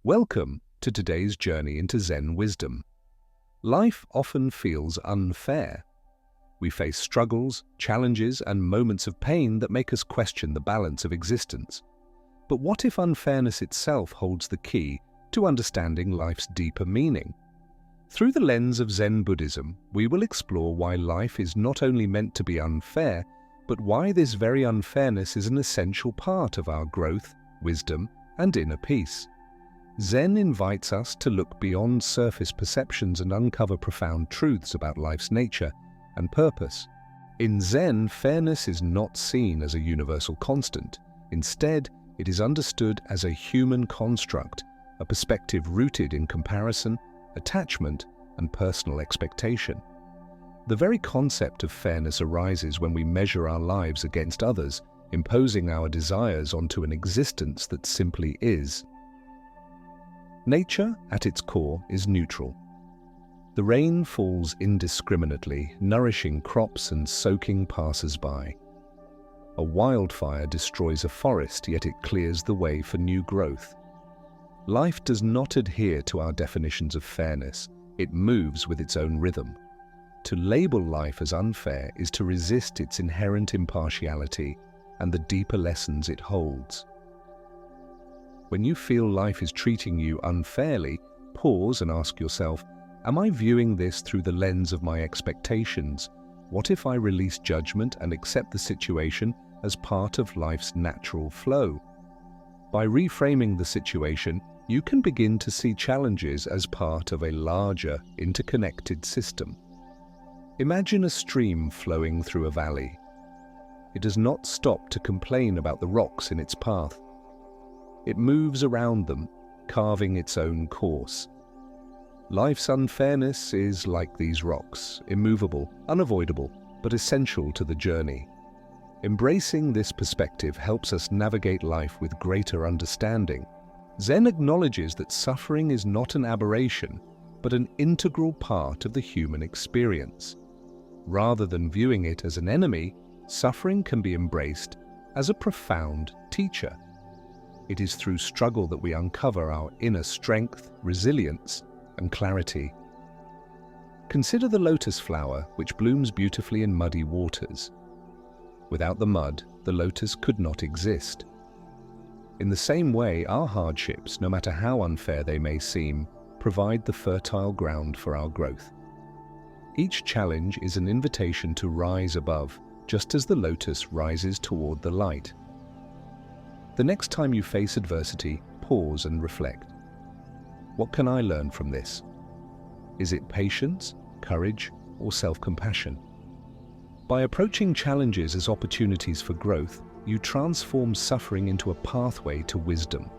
Welcome to today's journey into Zen wisdom. Life often feels unfair. We face struggles, challenges, and moments of pain that make us question the balance of existence. But what if unfairness itself holds the key to understanding life's deeper meaning? Through the lens of Zen Buddhism, we will explore why life is not only meant to be unfair, but why this very unfairness is an essential part of our growth, wisdom, and inner peace. Zen invites us to look beyond surface perceptions and uncover profound truths about life's nature and purpose. In Zen, fairness is not seen as a universal constant. Instead, it is understood as a human construct, a perspective rooted in comparison, attachment, and personal expectation. The very concept of fairness arises when we measure our lives against others, imposing our desires onto an existence that simply is. Nature, at its core, is neutral. The rain falls indiscriminately, nourishing crops and soaking passers-by. A wildfire destroys a forest, yet it clears the way for new growth. Life does not adhere to our definitions of fairness. It moves with its own rhythm. To label life as unfair is to resist its inherent impartiality and the deeper lessons it holds. When you feel life is treating you unfairly, pause and ask yourself, am I viewing this through the lens of my expectations? What if I release judgment and accept the situation as part of life's natural flow? By reframing the situation, you can begin to see challenges as part of a larger, interconnected system. Imagine a stream flowing through a valley. It does not stop to complain about the rocks in its path. It moves around them, carving its own course. Life's unfairness is like these rocks, immovable, unavoidable, but essential to the journey. Embracing this perspective helps us navigate life with greater understanding. Zen acknowledges that suffering is not an aberration, but an integral part of the human experience. Rather than viewing it as an enemy, suffering can be embraced as a profound teacher. It is through struggle that we uncover our inner strength, resilience, and clarity. Consider the lotus flower, which blooms beautifully in muddy waters. Without the mud, the lotus could not exist. In the same way, our hardships, no matter how unfair they may seem, provide the fertile ground for our growth. Each challenge is an invitation to rise above, just as the lotus rises toward the light. The next time you face adversity, pause and reflect. What can I learn from this? Is it patience, courage, or self-compassion? By approaching challenges as opportunities for growth, you transform suffering into a pathway to wisdom.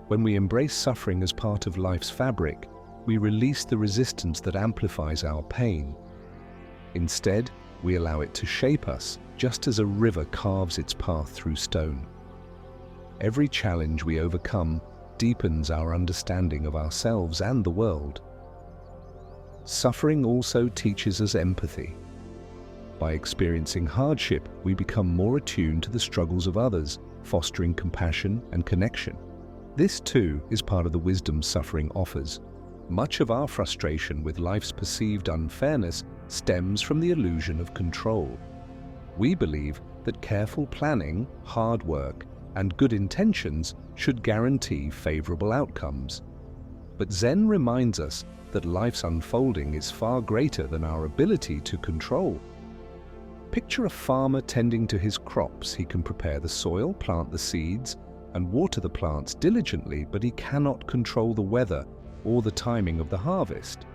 When we embrace suffering as part of life's fabric, we release the resistance that amplifies our pain. Instead, we allow it to shape us, just as a river carves its path through stone. Every challenge we overcome deepens our understanding of ourselves and the world. Suffering also teaches us empathy. By experiencing hardship, we become more attuned to the struggles of others, fostering compassion and connection. This, too, is part of the wisdom suffering offers. Much of our frustration with life's perceived unfairness stems from the illusion of control. We believe that careful planning, hard work, and good intentions should guarantee favorable outcomes. But Zen reminds us that life's unfolding is far greater than our ability to control. Picture a farmer tending to his crops. He can prepare the soil, plant the seeds, and water the plants diligently, but he cannot control the weather or the timing of the harvest.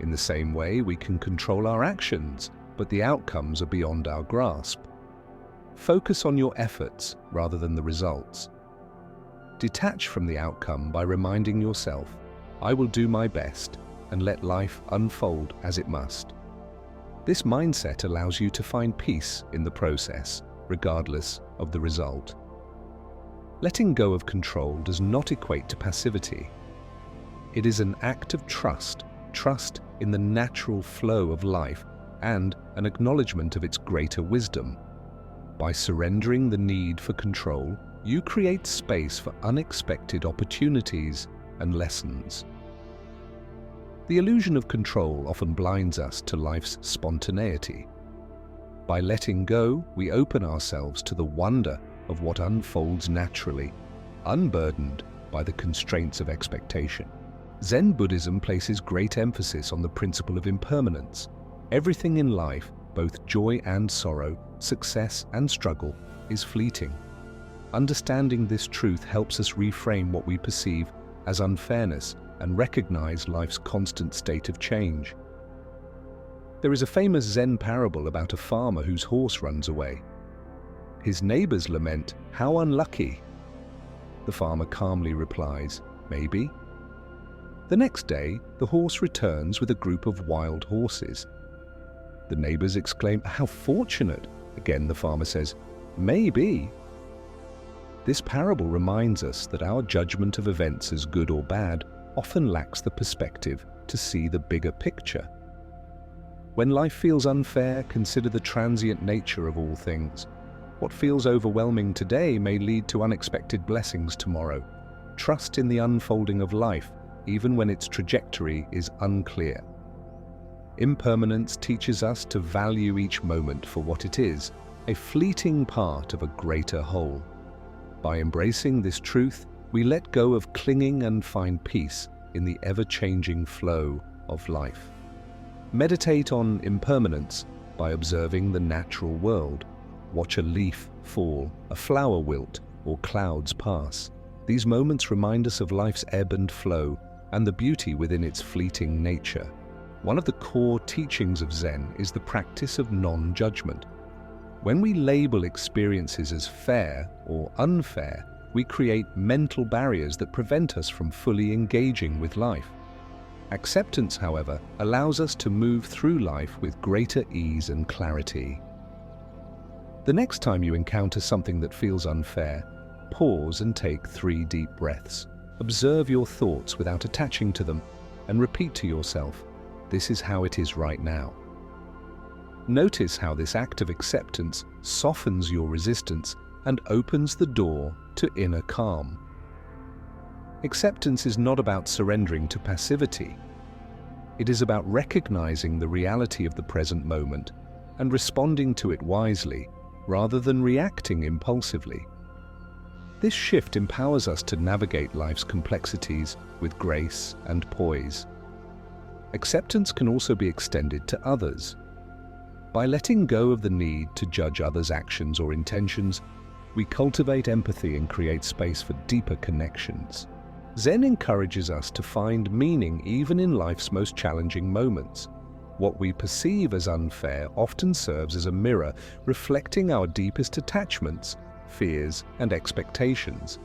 In the same way, we can control our actions, but the outcomes are beyond our grasp. Focus on your efforts rather than the results. Detach from the outcome by reminding yourself, I will do my best, and let life unfold as it must. This mindset allows you to find peace in the process, regardless of the result. Letting go of control does not equate to passivity. It is an act of trust in the natural flow of life and an acknowledgement of its greater wisdom. By surrendering the need for control, you create space for unexpected opportunities and lessons. The illusion of control often blinds us to life's spontaneity. By letting go, we open ourselves to the wonder of what unfolds naturally, unburdened by the constraints of expectation. Zen Buddhism places great emphasis on the principle of impermanence. Everything in life, both joy and sorrow, success and struggle, is fleeting. Understanding this truth helps us reframe what we perceive as unfairness and recognize life's constant state of change. There is a famous Zen parable about a farmer whose horse runs away. His neighbors lament, "How unlucky!" The farmer calmly replies, "Maybe." The next day, the horse returns with a group of wild horses. The neighbors exclaim, "How fortunate!" Again, the farmer says, "Maybe." This parable reminds us that our judgment of events as good or bad often lacks the perspective to see the bigger picture. When life feels unfair, consider the transient nature of all things. What feels overwhelming today may lead to unexpected blessings tomorrow. Trust in the unfolding of life, even when its trajectory is unclear. Impermanence teaches us to value each moment for what it is, a fleeting part of a greater whole. By embracing this truth, we let go of clinging and find peace in the ever-changing flow of life. Meditate on impermanence by observing the natural world. Watch a leaf fall, a flower wilt, or clouds pass. These moments remind us of life's ebb and flow and the beauty within its fleeting nature. One of the core teachings of Zen is the practice of non-judgment. When we label experiences as fair or unfair, we create mental barriers that prevent us from fully engaging with life. Acceptance, however, allows us to move through life with greater ease and clarity. The next time you encounter something that feels unfair, pause and take 3 deep breaths. Observe your thoughts without attaching to them and repeat to yourself, "This is how it is right now." Notice how this act of acceptance softens your resistance and opens the door to inner calm. Acceptance is not about surrendering to passivity. It is about recognizing the reality of the present moment and responding to it wisely rather than reacting impulsively. This shift empowers us to navigate life's complexities with grace and poise. Acceptance can also be extended to others. By letting go of the need to judge others' actions or intentions, we cultivate empathy and create space for deeper connections. Zen encourages us to find meaning even in life's most challenging moments. What we perceive as unfair often serves as a mirror, reflecting our deepest attachments, fears, and expectations.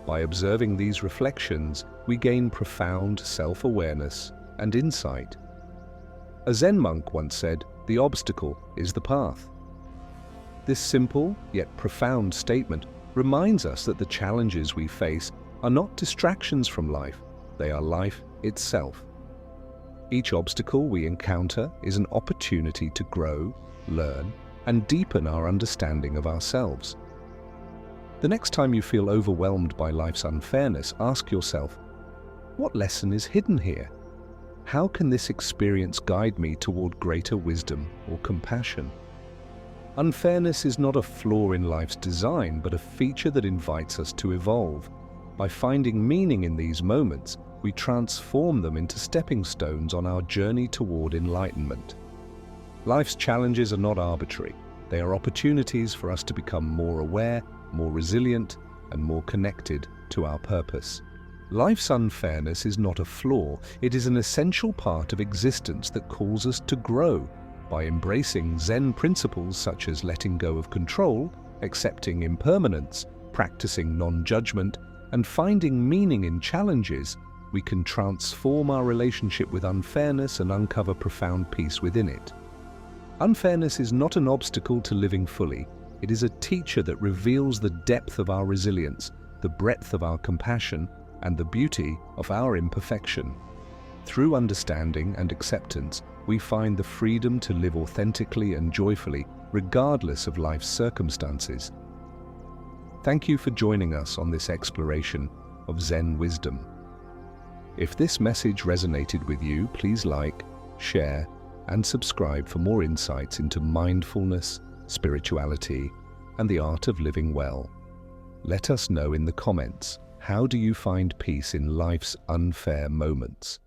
By observing these reflections, we gain profound self-awareness and insight. A Zen monk once said, "The obstacle is the path." This simple yet profound statement reminds us that the challenges we face are not distractions from life, they are life itself. Each obstacle we encounter is an opportunity to grow, learn, and deepen our understanding of ourselves. The next time you feel overwhelmed by life's unfairness, ask yourself, what lesson is hidden here? How can this experience guide me toward greater wisdom or compassion? Unfairness is not a flaw in life's design, but a feature that invites us to evolve. By finding meaning in these moments, we transform them into stepping stones on our journey toward enlightenment. Life's challenges are not arbitrary. They are opportunities for us to become more aware, more resilient, and more connected to our purpose. Life's unfairness is not a flaw. It is an essential part of existence that calls us to grow. By embracing Zen principles such as letting go of control, accepting impermanence, practicing non-judgment, and finding meaning in challenges, we can transform our relationship with unfairness and uncover profound peace within it. Unfairness is not an obstacle to living fully. It is a teacher that reveals the depth of our resilience, the breadth of our compassion, and the beauty of our imperfection. Through understanding and acceptance, we find the freedom to live authentically and joyfully, regardless of life's circumstances. Thank you for joining us on this exploration of Zen wisdom. If this message resonated with you, please like, share, and subscribe for more insights into mindfulness, spirituality, and the art of living well. Let us know in the comments, how do you find peace in life's unfair moments?